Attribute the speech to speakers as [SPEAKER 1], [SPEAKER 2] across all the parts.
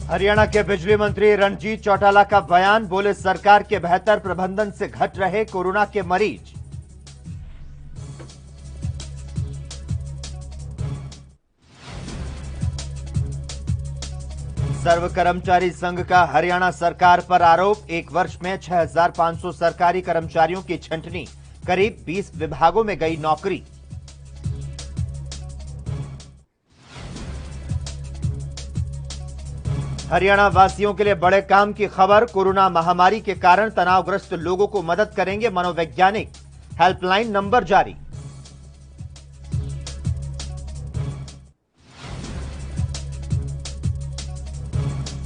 [SPEAKER 1] हरियाणा के बिजली मंत्री रणजीत चौटाला का बयान, बोले सरकार के बेहतर प्रबंधन से घट रहे कोरोना के मरीज। सर्व कर्मचारी संघ का हरियाणा सरकार पर आरोप, एक वर्ष में 6,500 सरकारी कर्मचारियों की छंटनी, करीब 20 विभागों में गई नौकरी। हरियाणा वासियों के लिए बड़े काम की खबर, कोरोना महामारी के कारण तनावग्रस्त लोगों को मदद करेंगे मनोवैज्ञानिक, हेल्पलाइन नंबर जारी।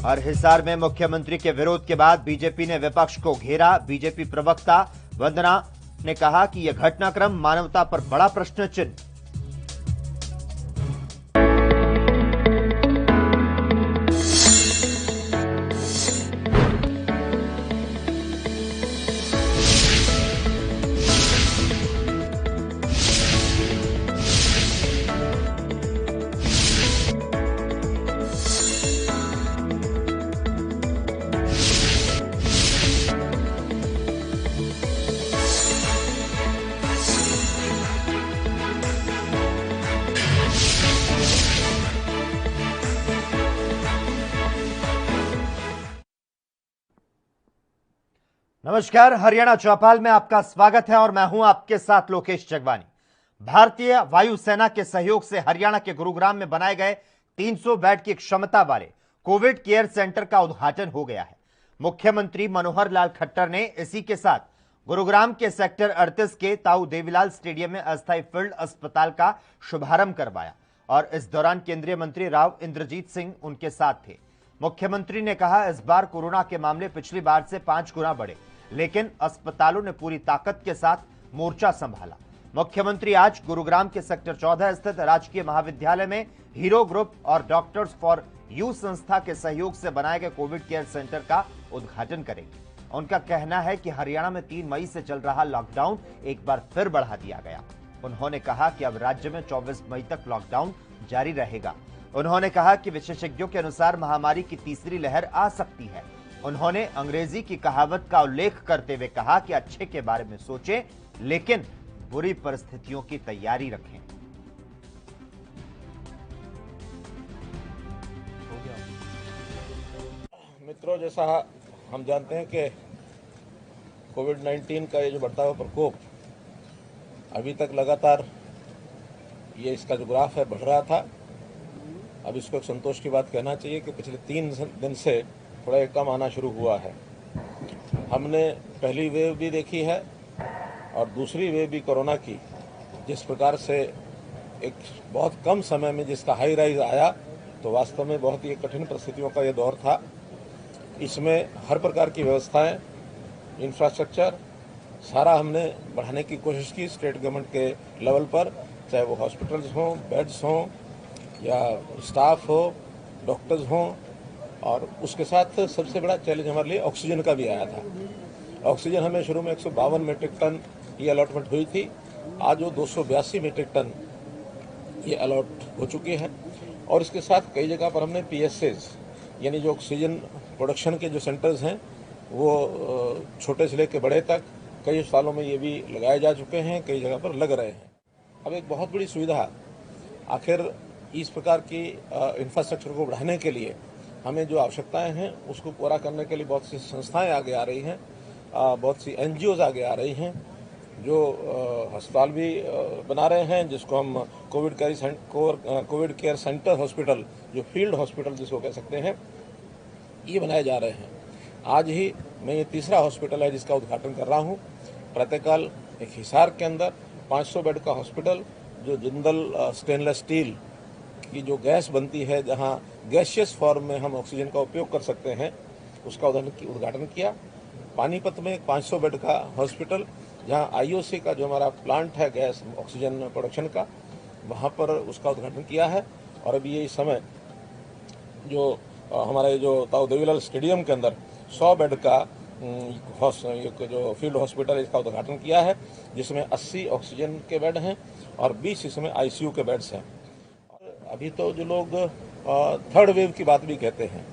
[SPEAKER 1] और हिसार में मुख्यमंत्री के विरोध के बाद बीजेपी ने विपक्ष को घेरा। बीजेपी प्रवक्ता वंदना ने कहा कि यह घटनाक्रम मानवता पर बड़ा प्रश्न चिन्ह। नमस्कार, हरियाणा चौपाल में आपका स्वागत है और मैं हूं आपके साथ लोकेश जगवानी। भारतीय वायुसेना के सहयोग से हरियाणा के गुरुग्राम में बनाए गए 300 बेड की क्षमता वाले कोविड केयर सेंटर का उद्घाटन हो गया है। मुख्यमंत्री मनोहर लाल खट्टर ने इसी के साथ गुरुग्राम के सेक्टर 38 के ताऊ देवीलाल स्टेडियम में अस्थायी फील्ड अस्पताल का शुभारंभ करवाया और इस दौरान केंद्रीय मंत्री राव इंद्रजीत सिंह उनके साथ थे। मुख्यमंत्री ने कहा, इस बार कोरोना के मामले पिछली बार से 5 गुना बढ़े, लेकिन अस्पतालों ने पूरी ताकत के साथ मोर्चा संभाला। मुख्यमंत्री आज गुरुग्राम के सेक्टर 14 स्थित राजकीय महाविद्यालय में हीरो ग्रुप और डॉक्टर्स फॉर यू संस्था के सहयोग से बनाए गए कोविड केयर सेंटर का उद्घाटन करेंगे। उनका कहना है कि हरियाणा में 3 मई से चल रहा लॉकडाउन एक बार फिर बढ़ा दिया गया। उन्होंने कहा कि अब राज्य में 24 मई तक लॉकडाउन जारी रहेगा। उन्होंने कहा कि विशेषज्ञों के अनुसार महामारी की तीसरी लहर आ सकती है। उन्होंने अंग्रेजी की कहावत का उल्लेख करते हुए कहा कि अच्छे के बारे में सोचें, लेकिन बुरी परिस्थितियों की तैयारी रखें।
[SPEAKER 2] मित्रों, जैसा हम जानते हैं कि कोविड-19 का ये जो बढ़ता हुआ प्रकोप अभी तक लगातार ये इसका जो ग्राफ है बढ़ रहा था। अब इसको एक संतोष की बात कहना चाहिए कि पिछले 3 दिन से थोड़ा एक कम आना शुरू हुआ है। हमने पहली वेव भी देखी है और दूसरी वेव भी कोरोना की, जिस प्रकार से एक बहुत कम समय में जिसका हाई राइज आया, तो वास्तव में बहुत ही कठिन परिस्थितियों का ये दौर था। इसमें हर प्रकार की व्यवस्थाएं, इंफ्रास्ट्रक्चर सारा हमने बढ़ाने की कोशिश की स्टेट गवर्नमेंट के लेवल पर, चाहे वो हॉस्पिटल्स हों, बेड्स हों या स्टाफ हो, डॉक्टर्स हों। और उसके साथ सबसे बड़ा चैलेंज हमारे लिए ऑक्सीजन का भी आया था। ऑक्सीजन हमें शुरू में 152 मीट्रिक टन ये अलॉटमेंट हुई थी, आज वो 282 मीट्रिक टन ये अलॉट हो चुकी है। और इसके साथ कई जगह पर हमने PSAs यानी जो ऑक्सीजन प्रोडक्शन के जो सेंटर्स हैं वो छोटे से लेकर बड़े तक कई सालों में ये भी लगाए जा चुके हैं, कई जगह पर लग रहे हैं। अब एक बहुत बड़ी सुविधा, आखिर इस प्रकार की इंफ्रास्ट्रक्चर को बढ़ाने के लिए हमें जो आवश्यकताएं हैं उसको पूरा करने के लिए बहुत सी संस्थाएं आगे आ रही हैं, बहुत सी NGOs आगे आ रही हैं जो अस्पताल भी बना रहे हैं, जिसको हम कोविड केयर सेंटर हॉस्पिटल, जो फील्ड हॉस्पिटल जिसको कह सकते हैं, ये बनाए जा रहे हैं। आज ही मैं ये तीसरा हॉस्पिटल है जिसका उद्घाटन कर रहा हूँ। प्रातःकाल एक हिसार के अंदर 500 बेड का हॉस्पिटल, जो जिंदल स्टेनलेस स्टील की जो गैस बनती है, जहाँ गैसियस फॉर्म में हम ऑक्सीजन का उपयोग कर सकते हैं, उसका उद्घाटन किया। पानीपत में 500 बेड का हॉस्पिटल, जहाँ IOC का जो हमारा प्लांट है गैस ऑक्सीजन प्रोडक्शन का, वहाँ पर उसका उद्घाटन किया है। और अभी ये इस समय जो हमारे जो ताऊ देवीलाल स्टेडियम के अंदर 100 बेड का जो फील्ड हॉस्पिटल है, इसका उद्घाटन किया है, जिसमें 80 ऑक्सीजन के बेड हैं और 20 इसमें ICU के बेड्स हैं। अभी तो जो लोग थर्ड वेव की बात भी कहते हैं,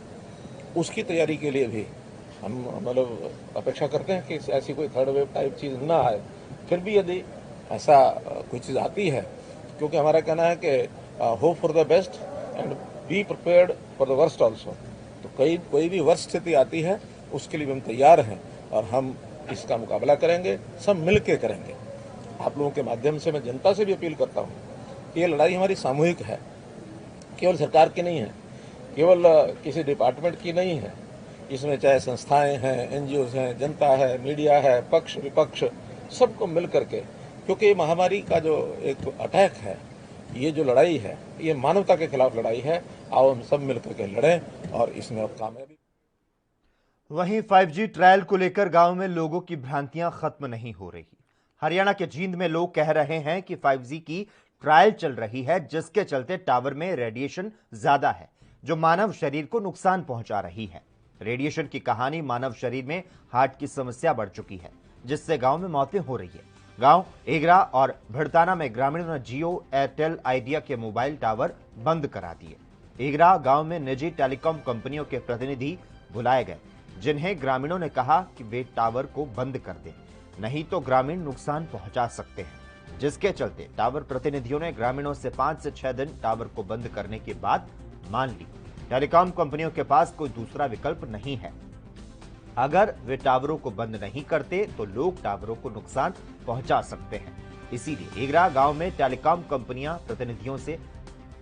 [SPEAKER 2] उसकी तैयारी के लिए भी हम मतलब अपेक्षा करते हैं कि ऐसी कोई थर्ड वेव टाइप चीज़ ना आए। फिर भी यदि ऐसा कोई चीज़ आती है, क्योंकि हमारा कहना है कि hope for the best and be prepared for the worst also. तो कोई भी वर्स्ट स्थिति आती है उसके लिए भी हम तैयार हैं और हम इसका मुकाबला करेंगे, सब मिल के करेंगे। आप लोगों के माध्यम से मैं जनता से भी अपील करता हूँ कि ये लड़ाई हमारी सामूहिक है, केवल सरकार की नहीं है, केवल किसी डिपार्टमेंट की नहीं है। इसमें चाहे संस्थाएं हैं, एनजीओज हैं, जनता है, मीडिया है, पक्ष विपक्ष, सबको मिल करके, क्योंकि ये महामारी का जो एक अटैक है, ये जो लड़ाई है, ये मानवता के खिलाफ लड़ाई है। आओ हम सब मिल करके लड़ें और इसमें अब कामयाबी।
[SPEAKER 1] वहीं 5G ट्रायल को लेकर गांव में लोगों की भ्रांतियां खत्म नहीं हो रही। हरियाणा के जींद में लोग कह रहे हैं कि 5G की ट्रायल चल रही है, जिसके चलते टावर में रेडिएशन ज्यादा है, जो मानव शरीर को नुकसान पहुंचा रही है। रेडिएशन की कहानी मानव शरीर में हार्ट की समस्या बढ़ चुकी है, जिससे गांव में मौतें हो रही है। गांव एगरा और भिड़ताना में ग्रामीणों ने जियो, एयरटेल, आइडिया के मोबाइल टावर बंद करा दिए। एगरा गांव में निजी टेलीकॉम कंपनियों के प्रतिनिधि बुलाए गए, जिन्हें ग्रामीणों ने कहा कि वे टावर को बंद कर दें, नहीं तो ग्रामीण नुकसान पहुंचा सकते हैं, जिसके चलते टावर प्रतिनिधियों ने ग्रामीणों से 5 से 6 दिन टावर को बंद करने की बात मान ली। टेलीकॉम कंपनियों के पास कोई दूसरा विकल्प नहीं है। अगर वे टावरों को बंद नहीं करते तो लोग टावरों को नुकसान पहुंचा सकते हैं। इसीलिए एगरा गांव में टेलीकॉम कंपनियां प्रतिनिधियों से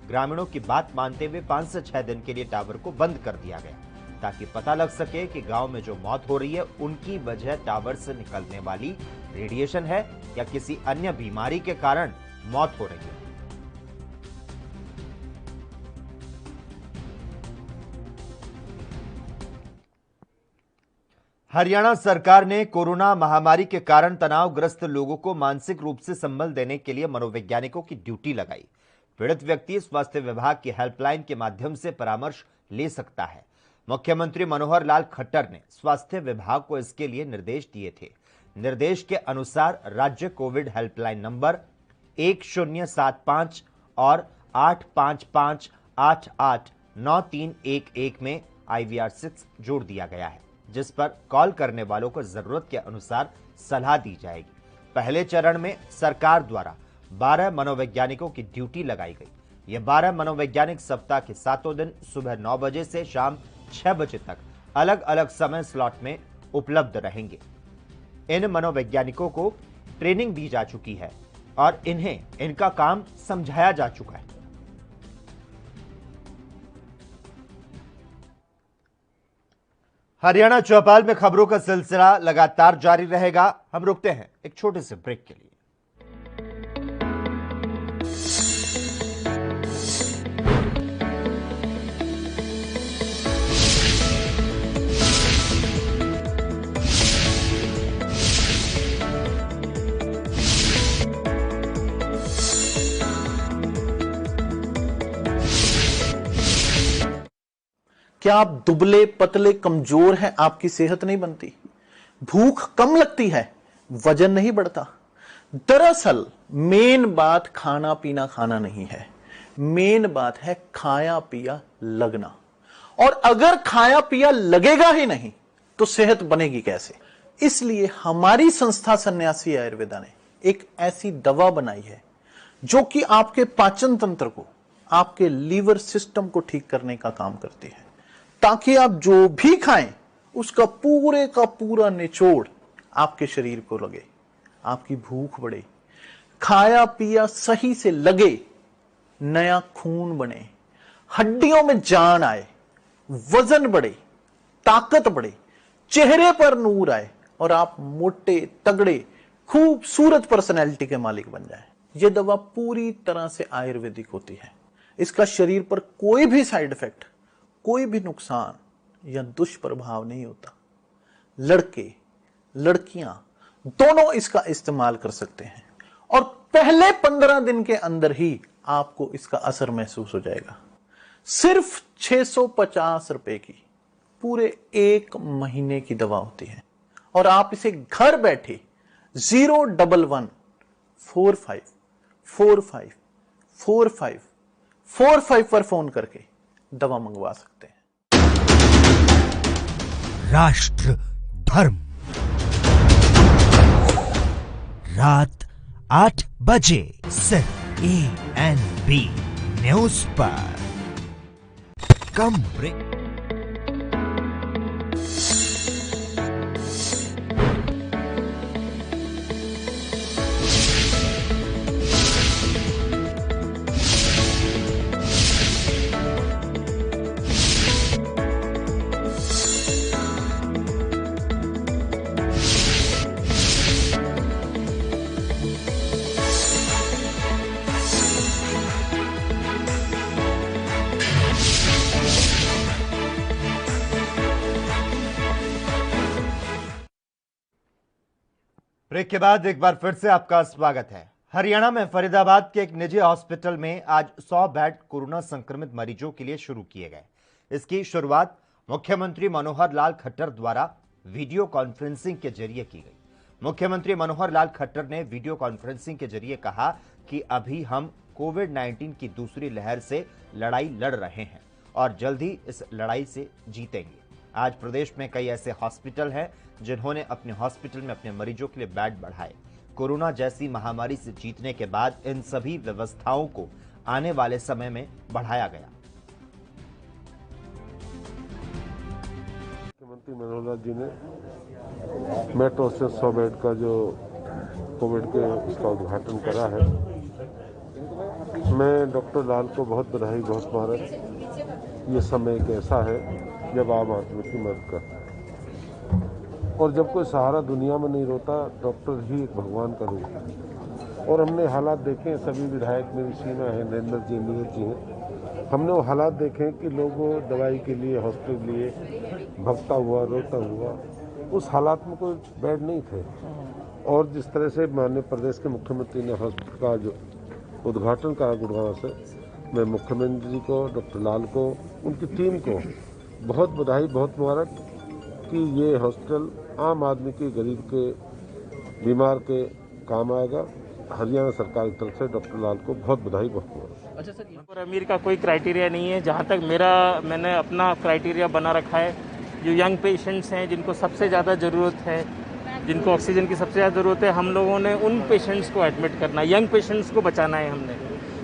[SPEAKER 1] ग्रामीणों की बात मानते हुए 5 से 6 दिन के लिए टावर को बंद कर दिया गया, ताकि पता लग सके कि गांव में जो मौत हो रही है उनकी वजह टावर से निकलने वाली रेडिएशन है या किसी अन्य बीमारी के कारण मौत हो रही है। हरियाणा सरकार ने कोरोना महामारी के कारण तनावग्रस्त लोगों को मानसिक रूप से संबल देने के लिए मनोवैज्ञानिकों की ड्यूटी लगाई। पीड़ित व्यक्ति स्वास्थ्य विभाग की हेल्पलाइन के माध्यम से परामर्श ले सकता है। मुख्यमंत्री मनोहर लाल खट्टर ने स्वास्थ्य विभाग को इसके लिए निर्देश दिए थे। निर्देश के अनुसार राज्य कोविड हेल्पलाइन नंबर 1075 और 855889311 में IVR6 जोड़ दिया गया है, जिस पर कॉल करने वालों को जरूरत के अनुसार सलाह दी जाएगी। पहले चरण में सरकार द्वारा 12 मनोवैज्ञानिकों की ड्यूटी लगाई गई। ये 12 मनोवैज्ञानिक सप्ताह के 7 दिन सुबह 9 बजे से शाम 6 बजे तक अलग अलग समय स्लॉट में उपलब्ध रहेंगे। इन मनोवैज्ञानिकों को ट्रेनिंग दी जा चुकी है और इन्हें इनका काम समझाया जा चुका है। हरियाणा चौपाल में खबरों का सिलसिला लगातार जारी रहेगा। हम रुकते हैं एक छोटे से ब्रेक के लिए।
[SPEAKER 3] क्या आप दुबले पतले कमजोर हैं? आपकी सेहत नहीं बनती, भूख कम लगती है, वजन नहीं बढ़ता। दरअसल मेन बात खाना पीना खाना नहीं है, मेन बात है खाया पिया लगना। और अगर खाया पिया लगेगा ही नहीं तो सेहत बनेगी कैसे? इसलिए हमारी संस्था सन्यासी आयुर्वेदा ने एक ऐसी दवा बनाई है जो कि आपके पाचन तंत्र को, आपके लीवर सिस्टम को ठीक करने का काम करती है, ताकि आप जो भी खाएं उसका पूरे का पूरा निचोड़ आपके शरीर को लगे, आपकी भूख बढ़े, खाया पिया सही से लगे, नया खून बने, हड्डियों में जान आए, वजन बढ़े, ताकत बढ़े, चेहरे पर नूर आए और आप मोटे तगड़े खूबसूरत पर्सनैलिटी के मालिक बन जाएं। यह दवा पूरी तरह से आयुर्वेदिक होती है। इसका शरीर पर कोई भी साइड इफेक्ट, कोई भी नुकसान या दुष्प्रभाव नहीं होता। लड़के लड़कियां दोनों इसका इस्तेमाल कर सकते हैं और पहले 15 दिन के अंदर ही आपको इसका असर महसूस हो जाएगा। सिर्फ 650 रुपए की पूरे 1 महीने की दवा होती है और आप इसे घर बैठे 01145454545 पर फोन करके दवा मंगवा सकते हैं।
[SPEAKER 4] राष्ट्र धर्म रात 8 बजे सिर्फ ANB न्यूज पर। कम ब्रेक।
[SPEAKER 1] ब्रेक के बाद एक बार फिर से आपका स्वागत है। हरियाणा में फरीदाबाद के एक निजी हॉस्पिटल में आज 100 बेड कोरोना संक्रमित मरीजों के लिए शुरू किए गए। इसकी शुरुआत मुख्यमंत्री मनोहर लाल खट्टर द्वारा वीडियो कॉन्फ्रेंसिंग के जरिए की गई। मुख्यमंत्री मनोहर लाल खट्टर ने वीडियो कॉन्फ्रेंसिंग के जरिए कहा कि अभी हम कोविड-19 की दूसरी लहर से लड़ाई लड़ रहे हैं और जल्द ही इस लड़ाई से जीतेंगे। आज प्रदेश में कई ऐसे हॉस्पिटल हैं जिन्होंने अपने हॉस्पिटल में अपने मरीजों के लिए बेड बढ़ाए। कोरोना जैसी महामारी से जीतने के बाद इन सभी व्यवस्थाओं को आने वाले समय में बढ़ाया गया।
[SPEAKER 5] मुख्यमंत्री मनोहर लाल जी ने मेट्रो से 100 बेड का जो कोविड के उसका उद्घाटन करा है, मैं डॉक्टर लाल को बहुत बधाई, बहुत मुबारक। ये समय एक ऐसा है जब आम आदमी की मदद करता है और जब कोई सहारा दुनिया में नहीं रोता, डॉक्टर ही एक भगवान का रूप है। और हमने हालात देखे, सभी विधायक मेरी सीमा है, नरेंद्र जी, नीरज जी हैं, हमने वो हालात देखे कि लोग दवाई के लिए हॉस्पिटल के लिए भगता हुआ, रोता हुआ, उस हालात में कोई बेड नहीं थे। और जिस तरह से माननीय प्रदेश के मुख्यमंत्री ने हॉस्पिटल का जो उद्घाटन करा गुड़गांव से, मैं मुख्यमंत्री जी को, डॉक्टर लाल को, उनकी टीम को बहुत बधाई, बहुत मुबारक कि ये हॉस्पिटल आम आदमी के, गरीब के, बीमार के काम आएगा। हरियाणा सरकार की तरफ से डॉक्टर लाल को बहुत बधाई, बहुत मुबारक।
[SPEAKER 6] अच्छा सर, और अमीर का कोई क्राइटेरिया नहीं है। जहाँ तक मैंने अपना क्राइटेरिया बना रखा है, जो यंग पेशेंट्स हैं जिनको सबसे ज़्यादा ज़रूरत है, जिनको ऑक्सीजन की सबसे ज़्यादा ज़रूरत है, हम लोगों ने उन पेशेंट्स को एडमिट करना है, यंग पेशेंट्स को बचाना है हमने।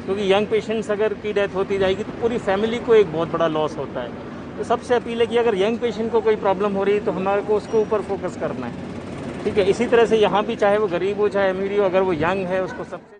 [SPEAKER 6] क्योंकि यंग पेशेंट्स अगर की डेथ होती जाएगी तो पूरी फैमिली को एक बहुत बड़ा लॉस होता है। तो सबसे अपील है कि अगर यंग पेशेंट को कोई प्रॉब्लम हो रही है तो हमारे को उसको ऊपर फोकस करना है, ठीक है। इसी तरह से यहाँ भी चाहे वो गरीब हो चाहे अमीर हो, अगर वो यंग है उसको सबसे।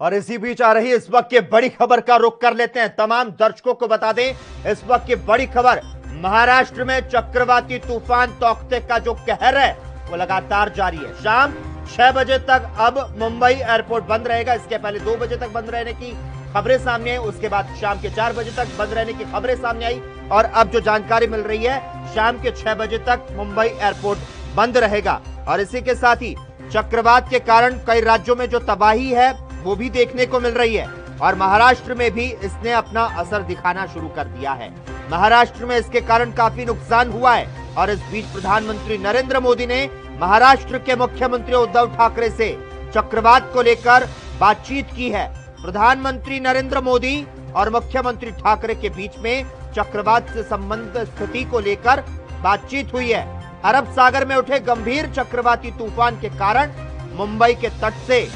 [SPEAKER 1] और इसी बीच आ रही इस वक्त की बड़ी खबर का रुख कर लेते हैं। तमाम दर्शकों को बता दें, इस वक्त की बड़ी खबर, महाराष्ट्र में चक्रवाती तूफान तौकते का जो कहर है वो लगातार जारी है। शाम 6 बजे तक अब मुंबई एयरपोर्ट बंद रहेगा। इसके पहले 2 बजे तक बंद रहने की खबरें सामने आई, उसके बाद शाम के 4 बजे तक बंद रहने की खबरें सामने आई और अब जो जानकारी मिल रही है, शाम के 6 बजे तक मुंबई एयरपोर्ट बंद रहेगा। और इसी के साथ ही चक्रवात के कारण कई राज्यों में जो तबाही है वो भी देखने को मिल रही है और महाराष्ट्र में भी इसने अपना असर दिखाना शुरू कर दिया है। महाराष्ट्र में इसके कारण काफी नुकसान हुआ है और इस बीच प्रधानमंत्री नरेंद्र मोदी ने महाराष्ट्र के मुख्यमंत्री उद्धव ठाकरे से चक्रवात को लेकर बातचीत की है। प्रधानमंत्री नरेंद्र मोदी और मुख्यमंत्री ठाकरे के बीच में चक्रवात से संबंधित स्थिति को लेकर बातचीत हुई है। अरब सागर में उठे गंभीर चक्रवाती तूफान के कारण मुंबई के तट से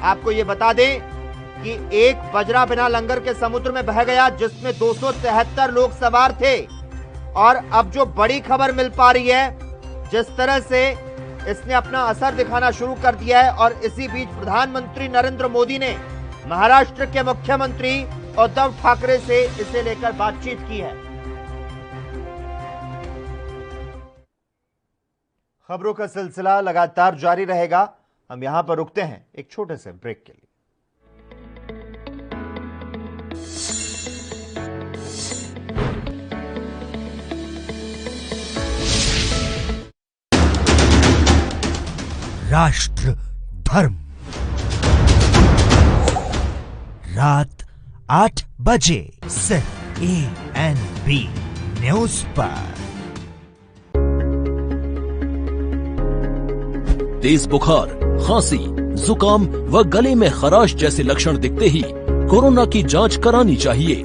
[SPEAKER 1] आपको ये बता दें कि एक बजरा बिना लंगर के समुद्र में बह गया, जिसमें 273 लोग सवार थे। और अब जो बड़ी खबर मिल पा रही है, जिस तरह से इसने अपना असर दिखाना शुरू कर दिया है और इसी बीच प्रधानमंत्री नरेंद्र मोदी ने महाराष्ट्र के मुख्यमंत्री उद्धव ठाकरे से इसे लेकर बातचीत की है। खबरों का सिलसिला लगातार जारी रहेगा। हम यहां पर रुकते हैं एक छोटे से ब्रेक के लिए।
[SPEAKER 4] राष्ट्र धर्म रात 8 बजे सिर्फ ANB न्यूज पर।
[SPEAKER 7] तेज बुखार, खांसी, जुकाम व गले में खराश जैसे लक्षण दिखते ही कोरोना की जांच करानी चाहिए।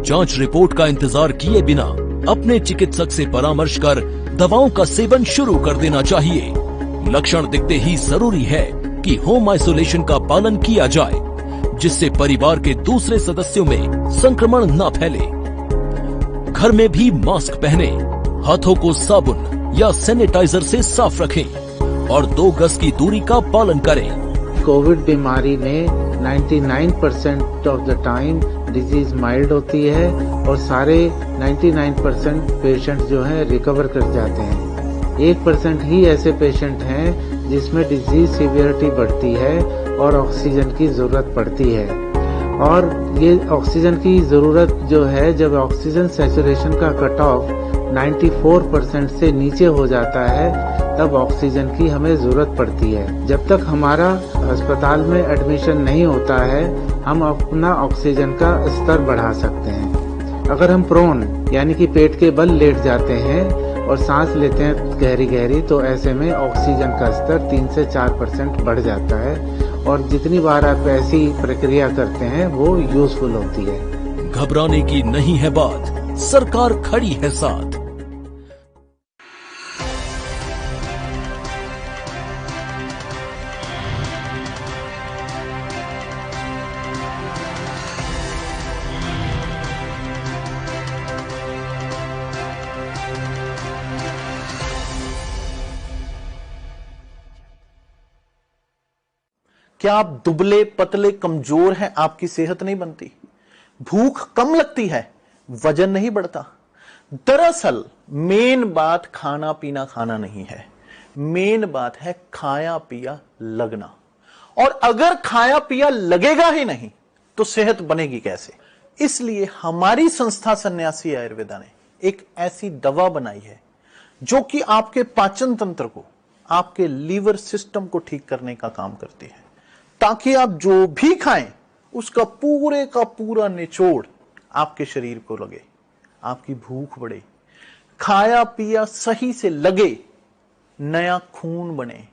[SPEAKER 7] जांच रिपोर्ट का इंतजार किए बिना अपने चिकित्सक से परामर्श कर दवाओं का सेवन शुरू कर देना चाहिए। लक्षण दिखते ही जरूरी है कि होम आइसोलेशन का पालन किया जाए, जिससे परिवार के दूसरे सदस्यों में संक्रमण न फैले। घर में भी मास्क पहने, हाथों को साबुन या सैनिटाइजर से साफ रखें और 2 गज की दूरी का पालन करें।
[SPEAKER 8] कोविड बीमारी में 99% of the time disease mild होती है और सारे 99% पेशेंट जो हैं रिकवर कर जाते हैं। 1% ही ऐसे पेशेंट हैं जिसमें डिजीज सीवियरिटी बढ़ती है और ऑक्सीजन की जरूरत पड़ती है। और ये ऑक्सीजन की जरूरत जो है, जब ऑक्सीजन सैचुरेशन का कट ऑफ 94% से नीचे हो जाता है, तब ऑक्सीजन की हमें जरूरत पड़ती है। जब तक हमारा अस्पताल में एडमिशन नहीं होता है, हम अपना ऑक्सीजन का स्तर बढ़ा सकते हैं। अगर हम प्रोन यानी कि पेट के बल लेट जाते हैं और सांस लेते हैं गहरी गहरी, तो ऐसे में ऑक्सीजन का स्तर 3 से 4% बढ़ जाता है और जितनी बार आप ऐसी प्रक्रिया करते हैं वो यूजफुल होती है।
[SPEAKER 7] घबराने की नहीं है बात, सरकार खड़ी है साथ।
[SPEAKER 3] क्या आप दुबले पतले कमजोर हैं, आपकी सेहत नहीं बनती? भूख कम लगती है, वजन नहीं बढ़ता? दरअसल मेन बात खाना पीना खाना नहीं है, मेन बात है खाया पिया लगना। और अगर खाया पिया लगेगा ही नहीं तो सेहत बनेगी कैसे? इसलिए हमारी संस्था सन्यासी आयुर्वेदा ने एक ऐसी दवा बनाई है जो कि आपके पाचन तंत्र को, आपके लीवर सिस्टम को ठीक करने का काम करती है, ताकि आप जो भी खाएं उसका पूरे का पूरा निचोड़ आपके शरीर को लगे, आपकी भूख बढ़े, खाया पिया सही से लगे, नया खून बने,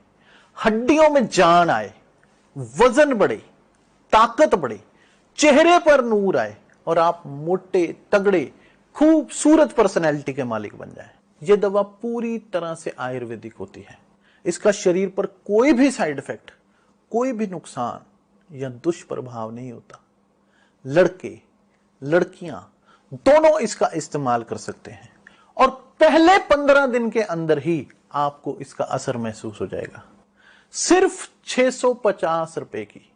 [SPEAKER 3] हड्डियों में जान आए, वजन बढ़े, ताकत बढ़े, चेहरे पर नूर आए और आप मोटे तगड़े खूबसूरत पर्सनैलिटी के मालिक बन जाएं। यह दवा पूरी तरह से आयुर्वेदिक होती है। इसका शरीर पर कोई भी साइड इफेक्ट, कोई भी नुकसान या दुष्प्रभाव नहीं होता। लड़के लड़कियां दोनों इसका इस्तेमाल कर सकते हैं और पहले 15 दिन के अंदर ही आपको इसका असर महसूस हो जाएगा। सिर्फ 650 रुपए की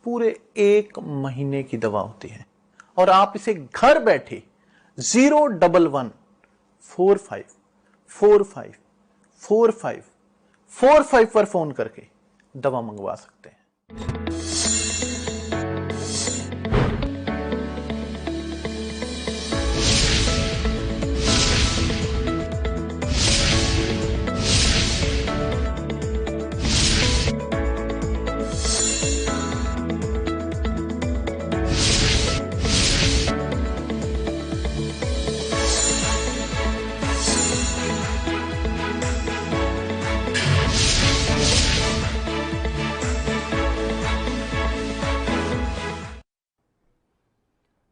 [SPEAKER 3] पूरे 1 महीने की दवा होती है और आप इसे घर बैठे 01145454545 पर फोन करके दवा मंगवा सकते हैं।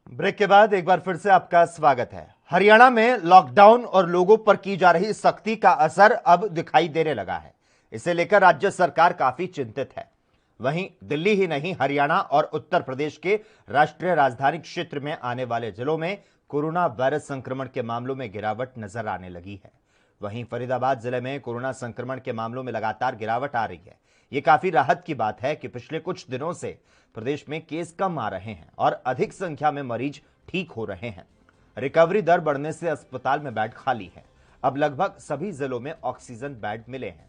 [SPEAKER 1] ब्रेक के बाद एक बार फिर से आपका स्वागत है। हरियाणा में लॉकडाउन और लोगों पर की जा रही सख्ती का असर अब दिखाई देने लगा है। इसे लेकर राज्य सरकार काफी चिंतित है। वहीं दिल्ली ही नहीं, हरियाणा और उत्तर प्रदेश के राष्ट्रीय राजधानी क्षेत्र में आने वाले जिलों में कोरोना वायरस संक्रमण के मामलों में गिरावट नजर आने लगी है। वहीं फरीदाबाद जिले में कोरोना संक्रमण के मामलों में लगातार गिरावट आ रही है। ये काफी राहत की बात है कि पिछले कुछ दिनों से प्रदेश में केस कम आ रहे हैं और अधिक संख्या में मरीज ठीक हो रहे हैं। रिकवरी दर बढ़ने से अस्पताल में बेड खाली है। अब लगभग सभी जिलों में ऑक्सीजन बेड मिले हैं।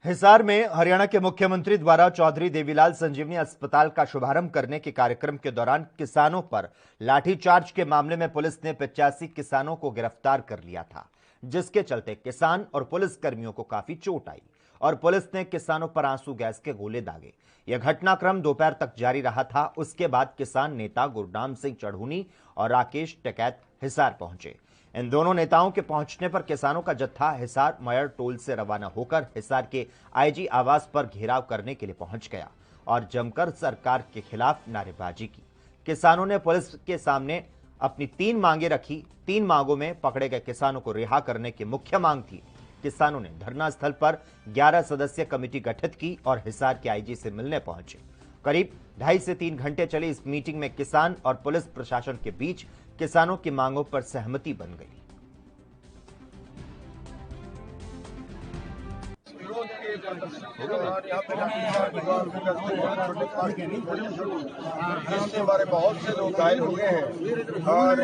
[SPEAKER 1] हिसार में हरियाणा के मुख्यमंत्री द्वारा चौधरी देवीलाल संजीवनी अस्पताल का शुभारंभ करने के कार्यक्रम के दौरान किसानों पर लाठीचार्ज के मामले में पुलिस ने 85 किसानों को गिरफ्तार कर लिया था, जिसके चलते किसान और पुलिस कर्मियों को काफी चोट आई और पुलिस ने किसानों पर आंसू गैस के गोले दागे। यह घटनाक्रम दोपहर तक जारी रहा था। उसके बाद किसान नेता गुरनाम सिंह चढ़ूनी और राकेश टिकैत हिसार पहुंचे। इन दोनों नेताओं के पहुंचने पर किसानों का जत्था हिसार मयर टोल से रवाना होकर हिसार के आईजी आवास पर घेराव करने के लिए पहुंच गया। और जमकर सरकार के खिलाफ नारेबाजी की। किसानों ने पुलिस के सामने अपनी 3 मांगे रखी। 3 मांगों में पकड़े गए किसानों को रिहा करने की मुख्य मांग थी। किसानों ने धरना स्थल पर 11 सदस्यीय कमेटी गठित की और हिसार के आईजी से मिलने पहुंचे। करीब 2.5 से 3 घंटे चली इस मीटिंग में किसान और पुलिस प्रशासन के बीच किसानों की मांगों पर सहमति बन गई।
[SPEAKER 9] हमारे बहुत से लोग घायल हुए हैं और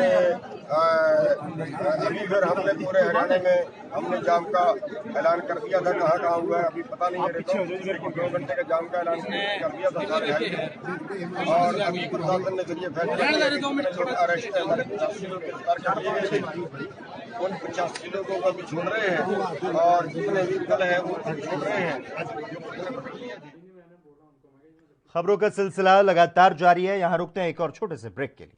[SPEAKER 9] अभी फिर हमने पूरे हरियाणा में हमने जाम का ऐलान कर दिया था। कहाँ कहाँ हुआ है अभी पता नहीं है, लेकिन 2 घंटे का जाम का ऐलान कर दिया था सारे हरियाणा। और अभी प्रशासन ने जरिए फैसला अरेस्ट है हमारे 85 लोग गिरफ्तार कर लिए गए थे। उन 85 लोगों को भी छोड़ रहे हैं और जितने भी दल हैं वो छोड़ रहे हैं।
[SPEAKER 1] खबरों का सिलसिला लगातार जारी है। यहां रुकते हैं एक और छोटे से ब्रेक के लिए।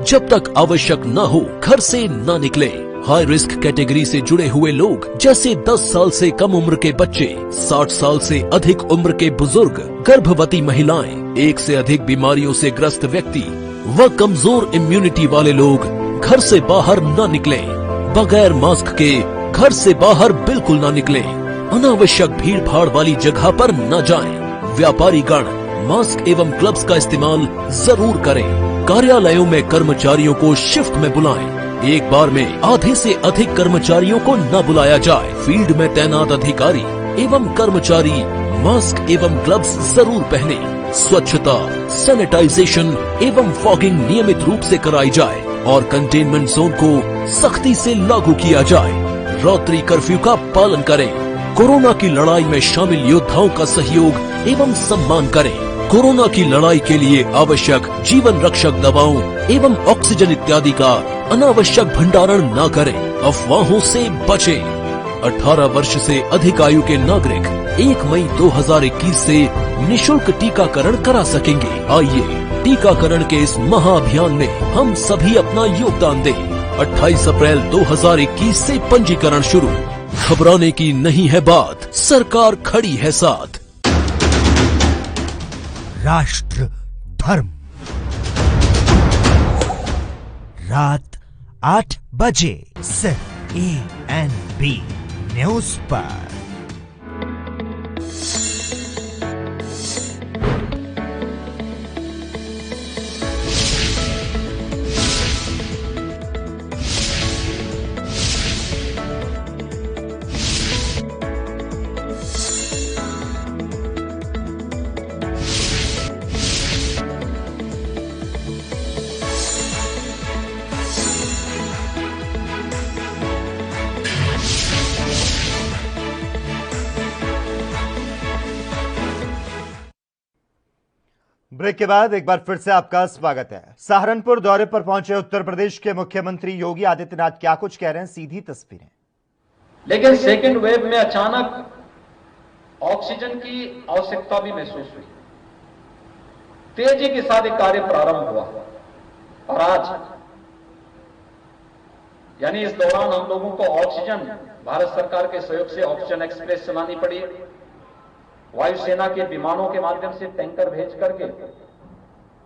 [SPEAKER 7] जब तक आवश्यक न हो घर से न निकले। हाई रिस्क कैटेगरी से जुड़े हुए लोग जैसे 10 साल से कम उम्र के बच्चे, 60 साल से अधिक उम्र के बुजुर्ग, गर्भवती महिलाएं, 1 से अधिक बीमारियों से ग्रस्त व्यक्ति व कमजोर इम्यूनिटी वाले लोग घर से बाहर न निकलें। बगैर मास्क के घर से बाहर बिल्कुल न निकलें। अनावश्यक भीड़ भाड़ वाली जगह पर न जाएं। व्यापारी गण मास्क एवं ग्लव्स का इस्तेमाल जरूर करें। कार्यालयों में कर्मचारियों को शिफ्ट में बुलाएं। एक बार में आधे से अधिक कर्मचारियों को न बुलाया जाए। फील्ड में तैनात अधिकारी एवं कर्मचारी मास्क एवं ग्लव्स जरूर पहने। स्वच्छता, सैनिटाइजेशन एवं फॉगिंग नियमित रूप से कराई जाए और कंटेनमेंट जोन को सख्ती से लागू किया जाए। रात्रि कर्फ्यू का पालन करें। कोरोना की लड़ाई में शामिल योद्धाओं का सहयोग एवं सम्मान करें। कोरोना की लड़ाई के लिए आवश्यक जीवन रक्षक दवाओं एवं ऑक्सीजन इत्यादि का अनावश्यक भंडारण न करें। अफवाहों से बचें। 18 वर्ष से अधिक आयु के नागरिक 1 मई 2021 से निशुल्क टीकाकरण करा सकेंगे। आइए टीकाकरण के इस महाअभियान में हम सभी अपना योगदान दें। 28 अप्रैल 2021 से पंजीकरण शुरू। घबराने की नहीं है बात, सरकार खड़ी है साथ।
[SPEAKER 4] राष्ट्र धर्म रात 8 बजे सिर्फ ANB न्यूज पर।
[SPEAKER 1] ब्रेक के बाद एक बार फिर से आपका स्वागत है। सहारनपुर दौरे पर पहुंचे उत्तर प्रदेश के मुख्यमंत्री योगी आदित्यनाथ क्या कुछ कह रहे हैं, सीधी तस्वीरें।
[SPEAKER 10] लेकिन सेकेंड वेव में अचानक ऑक्सीजन की आवश्यकता भी महसूस हुई। तेजी के साथ एक कार्य प्रारंभ हुआ और आज यानी इस दौरान हम लोगों को ऑक्सीजन भारत सरकार के सहयोग से ऑक्सीजन एक्सप्रेस चलानी पड़ी। वायुसेना के विमानों के माध्यम से टैंकर भेज करके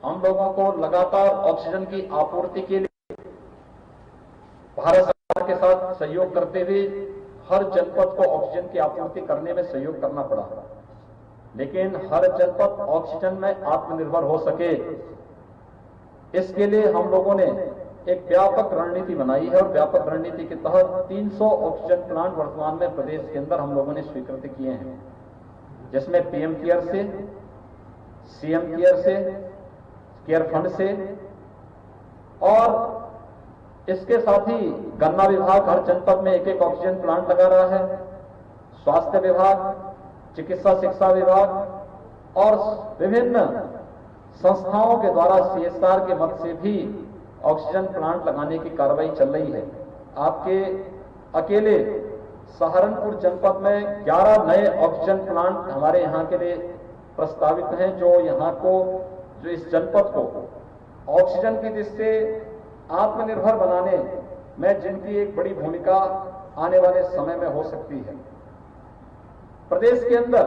[SPEAKER 10] हम लोगों को लगातार ऑक्सीजन की आपूर्ति के लिए भारत सरकार के साथ सहयोग करते हुए हर जनपद को ऑक्सीजन की आपूर्ति करने में सहयोग करना पड़ा। लेकिन हर जनपद ऑक्सीजन में आत्मनिर्भर हो सके, इसके लिए हम लोगों ने एक व्यापक रणनीति बनाई है और व्यापक रणनीति के तहत 300 ऑक्सीजन प्लांट वर्तमान में प्रदेश के अंदर हम लोगों ने स्वीकृत किए हैं, जिसमें पीएम केयर से सीएम केयर फंड से, और इसके साथ ही गन्ना विभाग हर जनपद में एक ऑक्सीजन प्लांट लगा रहा है। स्वास्थ्य विभाग, चिकित्सा शिक्षा विभाग और विभिन्न संस्थाओं के द्वारा CSR के मद से भी ऑक्सीजन प्लांट लगाने की कार्रवाई चल रही है। आपके अकेले सहारनपुर जनपद में 11 नए ऑक्सीजन प्लांट हमारे यहाँ के लिए प्रस्तावित हैं, जो इस जनपद को ऑक्सीजन की दृष्टि से आत्मनिर्भर बनाने में जिनकी एक बड़ी भूमिका आने वाले समय में हो सकती है। प्रदेश के अंदर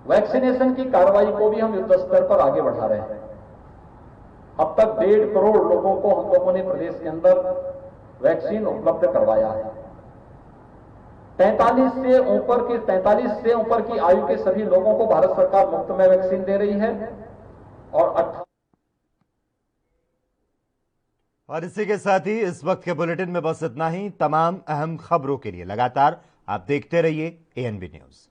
[SPEAKER 10] वैक्सीनेशन की कार्रवाई को भी हम युद्ध स्तर पर आगे बढ़ा रहे हैं। अब तक 1.5 करोड़ लोगों को हम लोगों ने प्रदेश के अंदर वैक्सीन उपलब्ध करवाया है। 45 से ऊपर की आयु के सभी लोगों को भारत सरकार मुफ्त में वैक्सीन दे रही है।
[SPEAKER 1] और इसी के साथ ही इस वक्त के बुलेटिन में बस इतना ही। तमाम अहम खबरों के लिए लगातार आप देखते रहिए ANB न्यूज।